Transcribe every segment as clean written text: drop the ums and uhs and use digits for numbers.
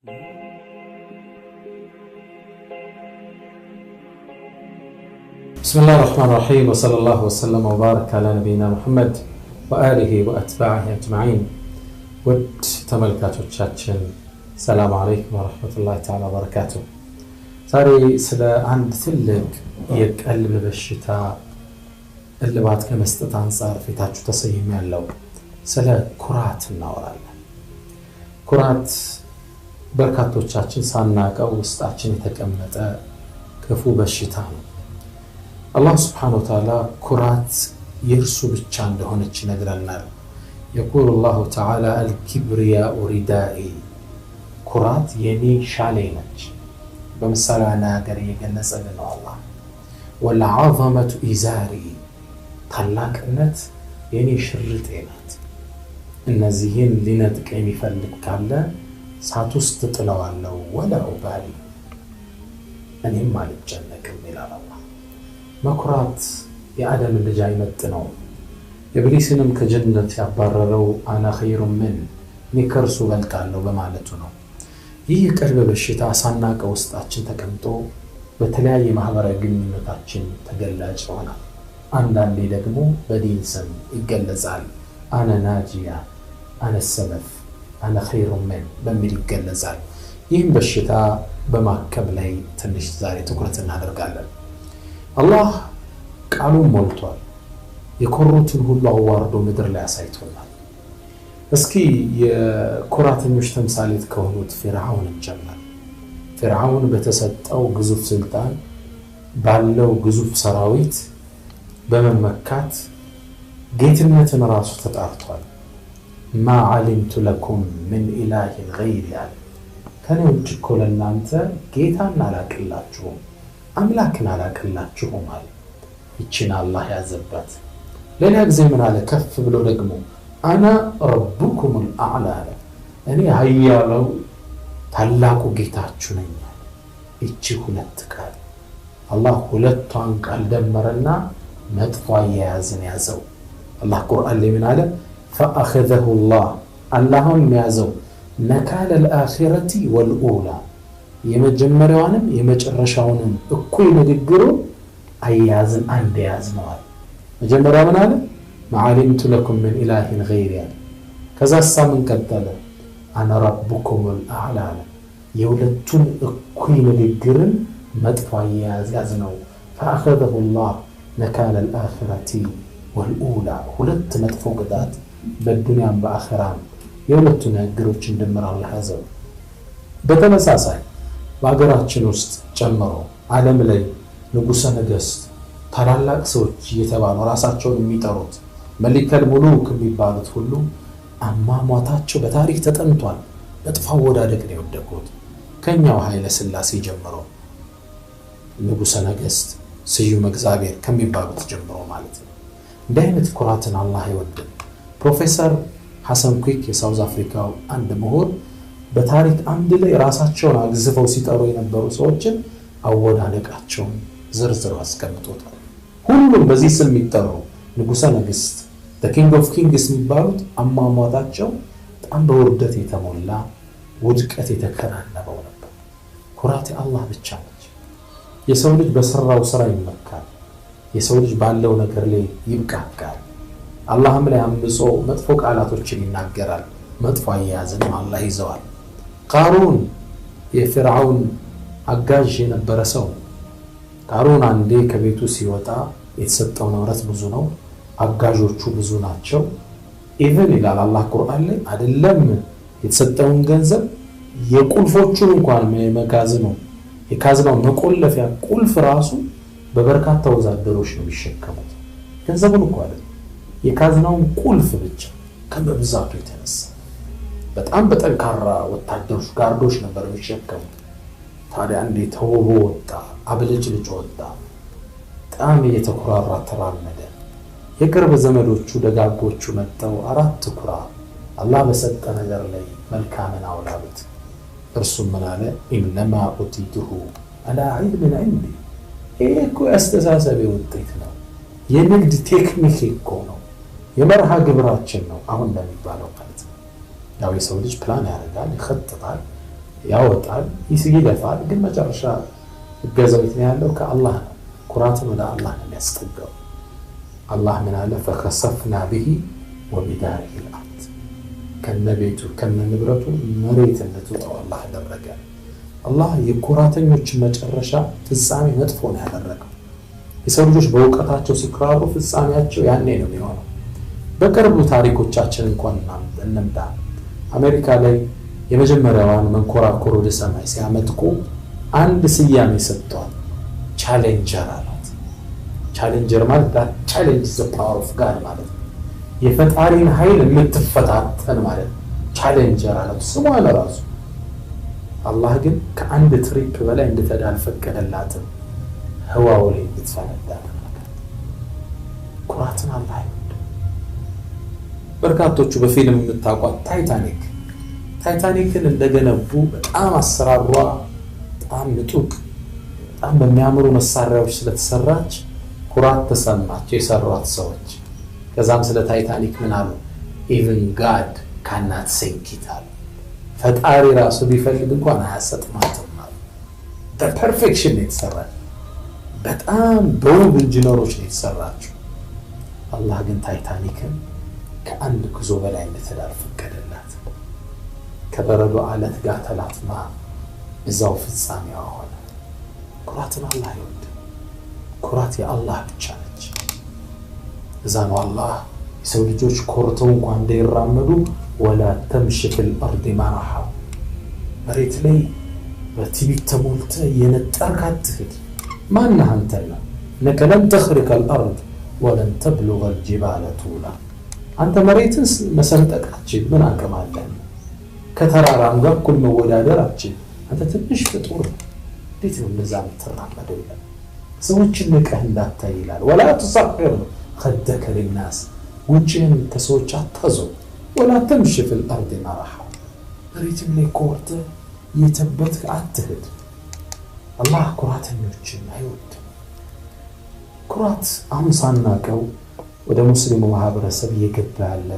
بسم الله الرحمن الرحيم وصلى الله وسلم وبارك على نبينا محمد وآله وأتباعه أجمعين. ود ተመልካቾቻችን ሰላም አለይኩም ወራህመቱላሂ ተዓላ ወበረካቱ። ዛሬ ስለ አንድ ትልቅ የቀልብ በሽታ እልባት ከመስጠት አንፃር ፊታችሁ ተሰይሜያለሁ። ስለ ኩራት እናወራለን። ኩራት በርካቶቻችን ሳናቀው ውስጣችን የተቀመጠ ክፉ በሽታ ነው። አላህ Subhanahu Wa Ta'ala ኩራት የእርሱ ብቻ እንደሆነች ይነግረናል። يقول الله تعالى الكبرياء ردائي ኩራት የኔ ሻሌ ነች። በምሳሌ አናገር የገለጸልን ነው አላህ። والعظمة إزاري ታላቅነት የኔ ሽርጤ ናት። እነዚህን ሊነጥቅ የሚፈልግ ካለ ሳት ውስጥ ጥለዋለሁ ወላ ኡባሊ እኔም አልጨነቅም ይላል አላህ። መኩራት የአደም ልጅ አይመጥነው። ኢብሊስንም ከጀነት ያባረረው አና ኸይሩ ምን ንከርሱ በልጣለሁ በማለቱ ነው። ይህ ቀልብ በሽታ ሳናቀው ውስጣችን ተቀምጦ በተለያየ ማህበራዊ ግንኙነታችን ተገላጭ ይሆናል። አንዳንዴ ደግሞ በዲን ስም ይገለጻል። አና ናጂያ፣ አና ሰለፍ፣ አና ኸይሩ ምን በሚል ይገለጻል። ይህም በሽታ በማከም ላይ ትንሽ ዛሬ ትኩረት እናደርጋለን። አላህ ቃሉን ሞልቷል። የኮሩትን ሁሉ አዋርዶ ምድር ላይ አሳይቶናል። እስኪ የኩራተኞች ተምሳሌት ከሆኑት ፊርዓውን ጀመር። ፊርዓውን በተሰጠው ግዙፍ ስልጣን ባለው ግዙፍ ሰራዊት በመመካት ጌትነትን ራሱ ተጣርቷል። ማ ዓሊምቱ ለኩም ምን ኢላሂን ገይሪ አለ። ከኔ ውጭ እኮ ለእናንተ ጌታን አላቅላችሁም፣ አምላክን አላቅላችሁም አለ። ይችን አላህ ያዘበት። ሌላ ጊዜ ምን አለ? ከፍ ብሎ ደግሞ አና ረቡኩሙል አዕላ አለ። እኔ ኃያለው ታላቁ ጌታችሁ ነኝ። እቺ ሁለት ቃል አላህ ሁለቷን ቃል ደመረና መጥፎ አያያዝን ያዘው። አላህ ቁርአን ላይ ምን አለ? فأخذه الله اللهم ያዘው ነካለ الآخرة والأولى የመጀመሪያውንም የመጨረሻውንም እኩል ንግግሩ አያዝን አንድ ያዝነዋል። መጀመሪያ ምን አለ? ማዓሊምቱ ለኩም ምን ኢላሂን ገይሪ አለ። ከዛሳ ምን ቀጠለ? አና ረቡኩሙል አዕላ አለ። የሁለቱን እኩል ንግግርን መጥፎ አያያዝ ያዝነው። فأخذه الله ነካለ الآخرة والأولى ሁለት መጥፎ ቅጣት በዱንያም በአኺራም የሁለቱ ንግግሮችን ድምር አላህ ያዘው። በተመሳሳይ በአገራችን ውስጥ ጨምሮ ዓለም ላይ ንጉሠ ነገሥት ታላላቅ ሰዎች እየተባሉ ራሳቸውን የሚጠሩት መሊከል ሙሉክ የሚባሉት ሁሉ አሟሟታቸው በታሪክ ተጠንቷል። በጥፋ ወዳደቅ ነው የወደቁት። ከኛው ኃይለ ሥላሴ ጀምሮ ንጉሠ ነገሥት ስዩም እግዚአብሔር ከሚባሉት ጀምሮ ማለት ነው። እንዲህ አይነት ኩራትን አላህ አይወድም። ፕሮፌሰር ሐሰን ኩክ የሳውዝ አፍሪካው አንድ ምሁር በታሪክ አንድ ላይ ራሳቸውን አግዝፈው ሲጠሩ የነበሩ ሰዎችን አወዳደቃቸውን ዝርዝር አስቀምጦታል። ሁሉም በዚህ ስም የሚጠሩ ንጉሠ ነገሥት the king of kings የሚባሉት አሟሟታቸው በጣም በውርደት የተሞላ ውድቀት የተከናነበው ነበር። ኩራት አላህ ብቻ ነች። የሰው ልጅ በሰራው ስራ ይመካል። የሰው ልጅ ባለው ነገር ላይ ይብቃቃል። አላህም ላይ አምጾ መጥፎ ቃላቶችን ይናገራል። መጥፎ አያያዝንም አላህ ይዘዋል። ቃሩን የፊርዓውን አጋዥ የነበረ ሰው ቃሩን አንዴ ከቤቱ ሲወጣ የተሰጠው ንብረት ብዙ ነው፣ አጋዦቹ ብዙ ናቸው። ኢቭን ይላል አላህ ቁርአን ላይ አይደለም የተሰጠውን ገንዘብ የቁልፎቹን እንኳን መጋዘኑ የካዝናው መቆለፊያ ቁልፍ ራሱ በበርካታ ወዛደሮች ነው የሚሸከሙት። ገንዘቡን እንኳን አይደለም የካዝናውን ቁልፍ ብቻ ከመብዛቱ የተነሳ በጣም በጠንካራ ወታደሮች ጋርዶች ነበር የሚሸከሙት። ታዲያ እንዴ ተውቦ ወጣ፣ አብልጭልጭ ወጣ፣ በጣም እየተኩራራ ተራመደ። የቅርብ ዘመዶቹ ደጋጎቹ መጥተው አራት ኩራ አላህ በሰጠ ነገር ላይ መልካምን አውላሉት። እርሱም ምን አለ? ኢንማ ኡቲቱሁ አላ ዒልምን ዒንዲ። ይሄ እኮ ያስተሳሰቤ ውጤት ነው፣ የንግድ ቴክኒክ እኮ ነው፣ የመርሃ ግብራችን ነው አሁን እንደሚባለው ማለት ነው። ያው የሰው ልጅ ፕላን ያደርጋል፣ ይخطጣል፣ ያወጣል ይስይለፋል ግን መጨረሻ እገዛው ያለው ከአላህ ነው ኩራትን ወደ አላህ ነው የሚያስጠጋው አላህ ምን አለ فخسفنا به وبداره الارض ከነቤቱ ከነንብረቱ መሬት እንደተወው አላህ አደረገ አላህ የኩራተኞች መጨረሻ ፍጻሜ መጥፎ ነው ያደረገው የሰው ልጆች በእውቀታቸው ሲክራሩ ፍጻሜያቸው ያኔ ነው የሚሆነው በቅርቡ ታሪኮቻችን እንኳን እንምጣ አሜሪካ ላይ የመጀመሪያዋን መንኮራኩር ወደ ሰማይ ሲያመጥቁ አንድ ስያሜ ሰጥቷል ቻሌንጀር አላት ቻሌንጀር ማለት ቻሌንጅ ዘ ፓወር ኦፍ ጋድ ማለት የፈጣሪን ኃይል የምትፈታተን ማለት ቻሌንጀር አላት ስሟ ለራሱ አላህ ግን ከአንድ ትሪፕ በላይ እንድትዳል ፈቀደላት ህዋው ላይ እንድትፈነዳ ኩራትን አላህ በርካቶቹ በፊልም የምታውቋት ታይታኒክን እንደገነቡ በጣም አሰራሯ በጣም ምጡቅ በጣም በሚያምሩ መሳሪያዎች ስለተሰራች ኩራት ተሰማቸው የሰሯት ሰዎች ከዛም ስለ ታይታኒክ ምን አሉ even God cannot sink it ፈጣሪ ራሱ ቢፈልግ እንኳን አያሰጥማትም ማለት በፐርፌክሽን የተሰራች በጣም በውብ ኢንጂነሮች የተሰራችው አላህ ግን ታይታኒክን ከአንድ ጉዞ በላይ እንድትዳር ፈቀደላት ከበረዶ አለት ጋር ተላትማ እዛው ፍጻሜዋ ሆነ ኩራትን አላህ ይወድ ኩራት የአላህ ብቻ ነች እዛ ነው አላህ የሰው ልጆች ኮርተው እንኳን እንዳይራመዱ ولا تمشي في الارض مرحا መሬት ላይ በትዕቢት ተሞልተ የነጠርክ አትሂድ ማነህ አንተና انك لن تخرق الارض ولن تبلغ الجبال طولا አንተ መሬትን መሰንጠቅ አትችል ምን አቅም አለህ ከተራራም ጋር እኩል መወዳደር አትችል አንተ ትንሽ ፍጡር እንዴት ነው እንደዛ የምትራመደው ሰዎችን ንቀህ እንዳታይ ይላል ولا تصغر خدك للناس ውጭህን ከሰዎች አታዘው ولا تمشي في الارض مرحا ريتم لي كورت يتبت አትሂድ الله ኩራተኞችን አይወድ ኩራት አሁን ሳናቀው ወደ ሙስሊሙ ማህበረሰብ እየገባ ያለ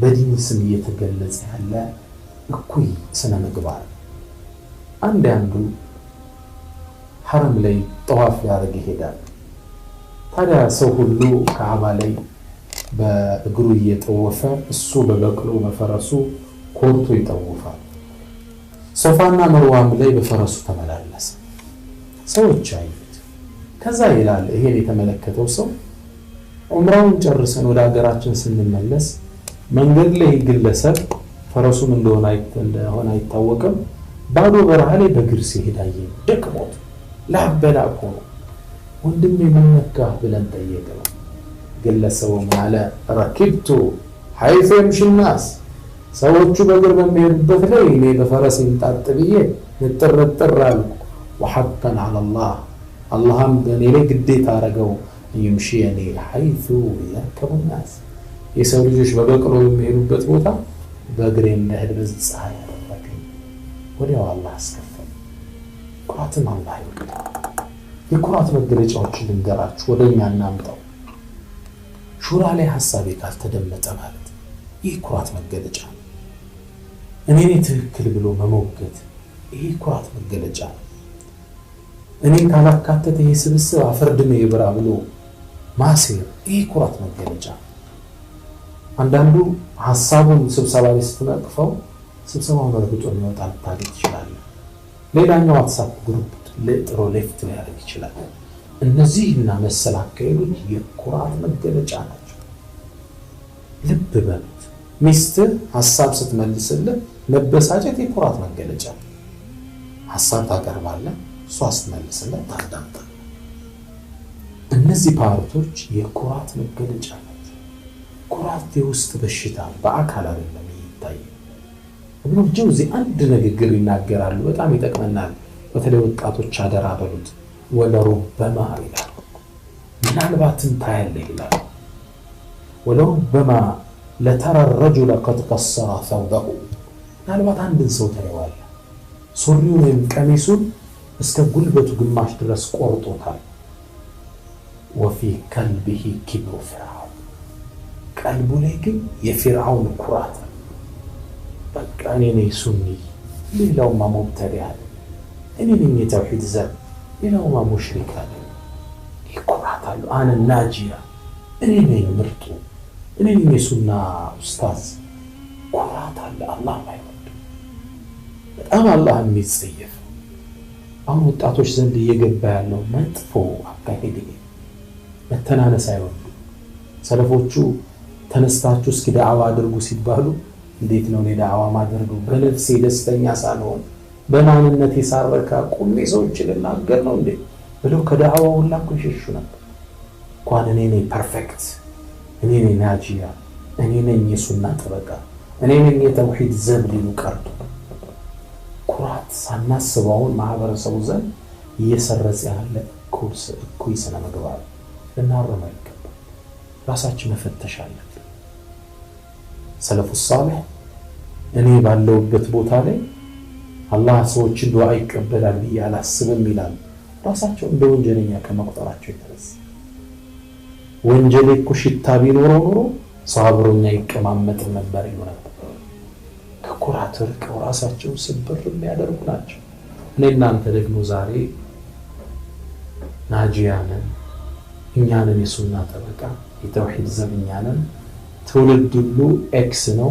በዲን ስም እየተገለጸ ያለ እኩይ ስነ ምግባር አንዱ ሐረም ላይ ጠዋፍ ያደርግ ይሄዳል ታዲያ ሰው ሁሉ ካዕባ ላይ በእግሩ እየጠወፈ እሱ በበቅሎ በፈረሱ ኮርቶ ይጠወፋል ሶፋና መርዋም ላይ በፈረሱ ተመላለሰ ሰዎች አይት ከዛ ይላል ይሄን የተመለከተው ሰው ዑምራውን ጨርሰን ወደ ሀገራችን ስንመለስ መንገድ ላይ ግለሰብ ፈረሱም እንደሆነ አይታወቅም ባዶ በረሃ ላይ በእግር ሲሄድ አየን ደክሞት ላበላብ ሆኖ ወንድሜ ምን ነካ ብለን ጠየቀው ግለሰቡ ማለ ረክብቱ حيث يمشي الناس ሰዎቹ በእግር በሚሄዱበት ላይ እኔ በፈረስ እንጣጥብዬ ንጥርጥራል وحقا على الله اللهم በኔ ላይ ግዴታ አረገው يمشيني حيث يركب الناس የሰው ልጆች በበቅሎ የሚሄዱበት ቦታ በእግሬ እንደሄድ በፀሐይ ያደረገኝ ወዲያው አላህ አስከፈለ ኩራትን አላህ ይወድ የኩራት መገለጫዎችን ልንገራችሁ ወደኛ እናምጣው ሹራ ላይ ሐሳቤ ካልተደመጠ ማለት ይህ ኩራት መገለጫ እኔ ትክክል ብሎ መሞገት ይህ ኩራት መገለጫ እኔ ካላካተተ የስብስብ አፈርድም ይብራ ብሎ ማሰር ይህ ኩራት መገለጫ አንዳንዱ ሐሳቡን ስብሰባ ላይ ስትነቅፈው ስብሰባውን በርግጦ የሚወጣ ታሪክ ይችላል ሌላኛው ዋትስአፕ ግሩፕ ለጥሮ ሌፍት ላይ ያደርግ ይችላል እነዚህና መሰል አካሄዶች የኩራት መገለጫ ናቸው ልብ በሉት ሚስት ሐሳብ ስትመልስልህ መበሳጨት የኩራት መገለጫ ሐሳብ ታቀርባለህ እሷ ስትመልስልህ ታዳምጣለህ እነዚህ ፓርቶች የኩራት መገለጫ ናቸው ኩራት የውስጥ በሽታ በአካል አይደለም ይታይ ኢብኑ ጀውዚ አንድ ንግግር ይናገራሉ በጣም ይጠቅመናል በተለይ ወጣቶች አደራ በሉት ولربما ይላል ምናልባትም ታያለህ ይላል ولربما لترى الرجل قد قصر ثوبه ምናልባት አንድን ሰው ታየዋለህ ሱሪውን ቀሚሱን እስከ ጉልበቱ ግማሽ ድረስ ቆርጦታል وفي قلبه كبر فرعون قلبه ላይ ግን የፍርዓውን ኩራት በቃ እኔ ነኝ ሱኒ ሌላውማ ሙብተዲዕ አለ እኔ ነኝ የተውሂድ ዘብ ሌላውማ ሙሽሪክ አለ ይቆራታሉ አነ ናጂያ እኔ ነኝ ምርጡ እኔ ነኝ የሱና ኡስታዝ ቆራታለ አላህ ማይወድ በጣም አላህ የሚጸየፍ አሁን ወጣቶች ዘንድ እየገባ ያለው መጥፎ አካሄድ መተናነስ አይወዱ ሰለፎቹ ተነስታችሁ እስኪ ዳዕዋ አድርጉ ሲባሉ እንዴት ነው ለዳዕዋ ማድረጉ በነፍሴ ደስተኛ ሳልሆን በማንነቴ ሳረካ ቁሜ ሰዎችን ልናገር ነው እንዴ ብለው ከዳዕዋው ሁላ ይሸሹ ነበር እንኳን እኔ ነኝ ፐርፌክት እኔ ነኝ ናጂያ እኔ ነኝ የሱና ጠበቃ እኔ ነኝ የተውሂድ ዘብ ሊሉ ቀርቶ ኩራት ሳናስበውን ማህበረሰቡ ዘንድ እየሰረጸ ያለ እኩይ ስነ ምግባር ልናርም አይገባም ራሳችን መፈተሽ አለብን ሰለፉ ሷሊህ እኔ ባለውበት ቦታ ላይ አላህ ሰዎችን ዱዓ ይቀበላል ያላስብም ይላል ራሳቸው እንደ ወንጀለኛ ከመቁጠራቸው የተነሳ ወንጀል እኮ ሽታ ቢኖረው ኖሮ ሰሃብሮኛ ይቀማመጥ ነበር ይሆናል ከኩራት ርቀው ራሳቸው ስብር የሚያደርጉ ናቸው እኔና አንተ ደግሞ ዛሬ ናጂያንን እኛንን የሱና ጠበቃ የተውሂድ ዘብኛንን ትውልድ ሁሉ ኤክስ ነው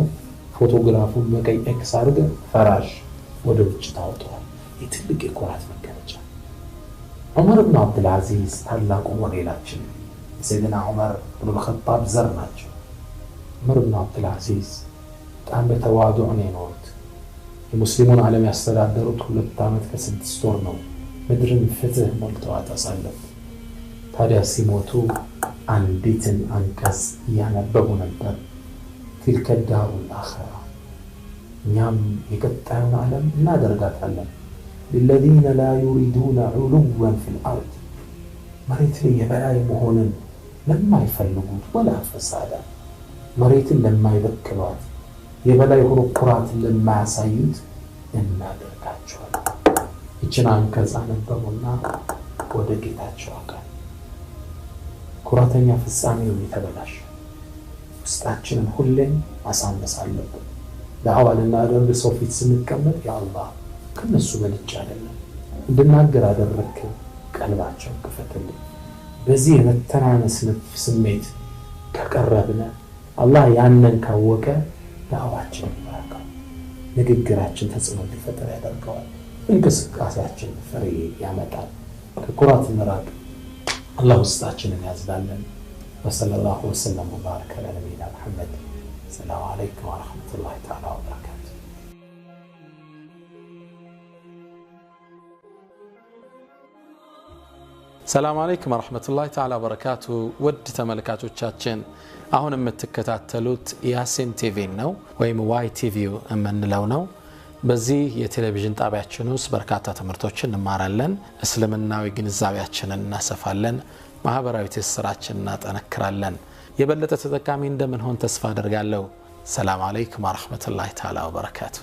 ፎቶግራፉን በቀይ ኤክስ አድርገ ፈራሽ ወደ ውጭ ታውጣው የትልቅ የኩራት መገለጫ ዑመር ኢብኑ አብዱል አዚዝ ታላቁ ሞዴላችን ሰይድና ዑመር ኢብኑ ኸጣብ ዘር ናቸው ዑመር ኢብኑ አብዱል አዚዝ በጣም በተዋዱዕ ነው የኖሩት የሙስሊሙን ዓለም ያስተዳደሩት 2 ዓመት ከ6 ወር ነው ምድርን ፍትህ ሞልተዋት አሳለፉ ታዲያ ሲሞቱ አንዲትን አንቀጽ ያነበቡ ነበር تلك الدار الآخرة نعم يقطعون عالم ما درجات عالم للذين لا يريدون علوا في الأرض مريت لي بلاي مهون لما يفلقون ولا فسادا مريت لما يذكرات يبلاي هرو قرات لما سيد إما درجات شوال يجنا انكز عنببونا ودقيتات شواكا قراتين في السامي ويتبلاش ውስጣችንን ሁሌም ማሳነስ አለብን ዳዕዋ ልናደርግ ሰው ፊት ስንቀመጥ ያ አላህ ከነሱ በልጭ አይደለም እንድናገር አደረክ ቀልባቸው ከፈተልኝ በዚህ የመተናነስ ስሜት ከቀረብነ አላህ ያንን ካወቀ ዳዕዋችን ይባረካል ንግግራችን ተጽዕኖ ሊፈጥር ያደርገዋል እንቅስቃሴያችን ፍሬ ያመጣል ከኩራት መራቅ አላህ ውስጣችንን ያዝዳለን وصلى الله وسلم وبارك على نبينا محمد السلام عليكم ورحمة الله تعالى وبركاته السلام عليكم ورحمة الله تعالى وبركاته ود تملكاتوچاچن አሁን የምትከታተሉት ያሲን ቲቪ ነው ወይም ዋይ ቲቪ የምንለው ነው በዚህ የቴሌቪዥን ጣቢያችን ውስጥ በርካታ ትምህርቶችን እንማራለን እስልምናዊ ግንዛቤያችንን እናሰፋለን ማህበራዊ ትስስራችንን እናጠነክራለን የበለጠ ተጠቃሚ እንደምን ሆን ተስፋ አደርጋለሁ ሰላም አለይኩም ወራህመቱላሂ ተዓላ ወበረካቱ